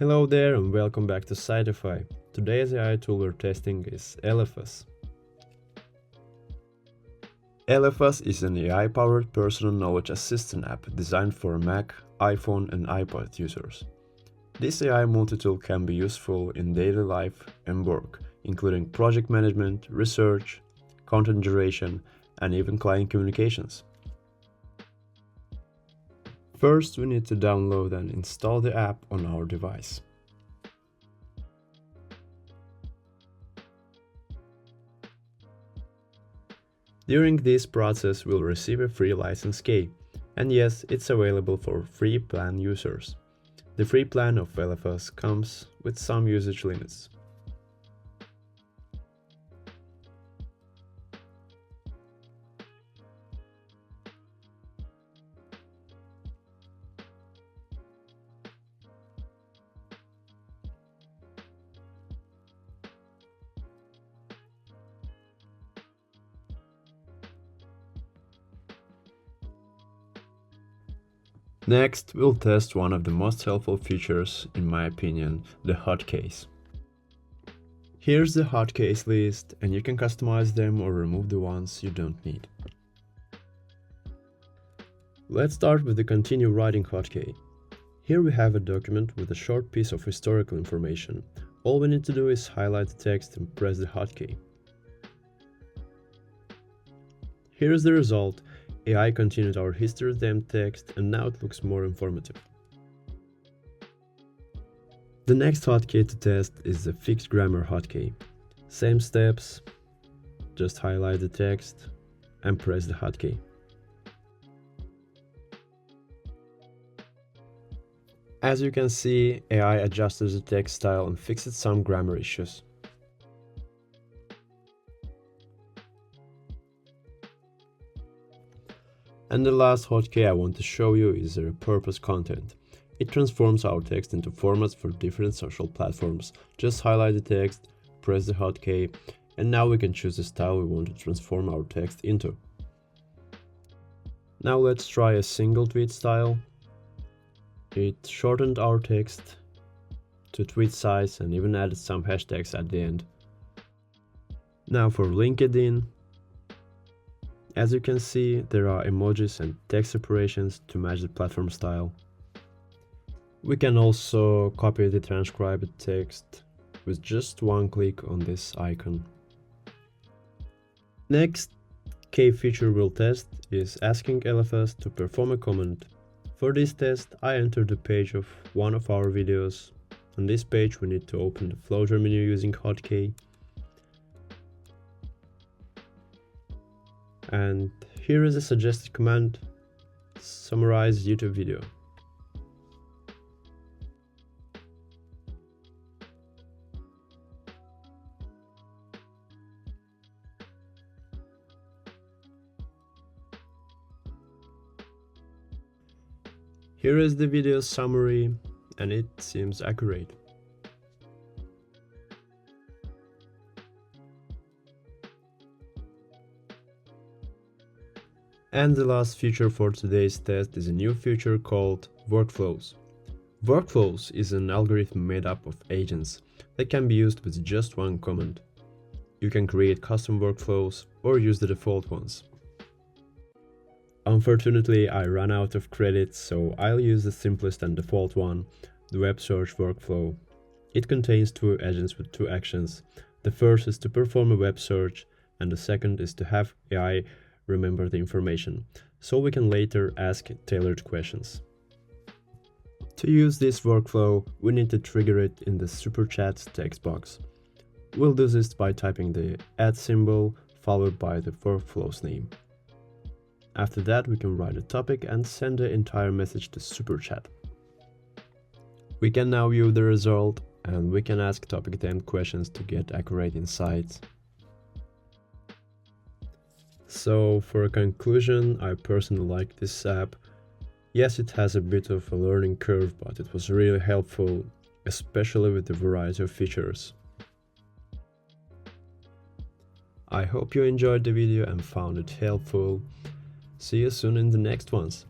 Hello there and welcome back to Siteefy. Today's AI tool we're testing is Elephas. Elephas is an AI-powered personal knowledge assistant app designed for Mac, iPhone and iPad users. This AI multi-tool can be useful in daily life and work, including project management, research, content generation, and even client communications. First, we need to download and install the app on our device. During this process, we'll receive a free license key, and yes, it's available for free plan users. The free plan of Elephas comes with some usage limits. Next, we'll test one of the most helpful features, in my opinion, the hotkeys. Here's the hotkeys list, and you can customize them or remove the ones you don't need. Let's start with the continue writing hotkey. Here we have a document with a short piece of historical information. All we need to do is highlight the text and press the hotkey. Here's the result. AI continued our history them text and now it looks more informative. The next hotkey to test is the fixed grammar hotkey. Same steps, just highlight the text and press the hotkey. As you can see, AI adjusted the text style and fixed some grammar issues. And the last hotkey I want to show you is the repurpose content. It transforms our text into formats for different social platforms. Just highlight the text, press the hotkey, and now we can choose the style we want to transform our text into. Now let's try a single tweet style. It shortened our text to tweet size and even added some hashtags at the end. Now for LinkedIn. As you can see, there are emojis and text separations to match the platform style. We can also copy the transcribed text with just one click on this icon. Next key feature we'll test is asking Elephas to perform a command. For this test, I entered the page of one of our videos. On this page we need to open the floater menu using hotkey. And here is a suggested command, summarize YouTube video. Here is the video summary and it seems accurate. And the last feature for today's test is a new feature called Workflows. Workflows is an algorithm made up of agents that can be used with just one command. You can create custom workflows or use the default ones. Unfortunately, I ran out of credits, so I'll use the simplest and default one, the web search workflow. It contains two agents with two actions. The first is to perform a web search, and the second is to have AI remember the information, so we can later ask tailored questions. To use this workflow, we need to trigger it in the Super Chat text box. We'll do this by typing the @ symbol followed by the workflow's name. After that, we can write a topic and send the entire message to Super Chat. We can now view the result and we can ask topic-themed questions to get accurate insights. So for a conclusion, I personally like this app. Yes, it has a bit of a learning curve, but it was really helpful, especially with the variety of features. I hope you enjoyed the video and found it helpful. See you soon in the next ones.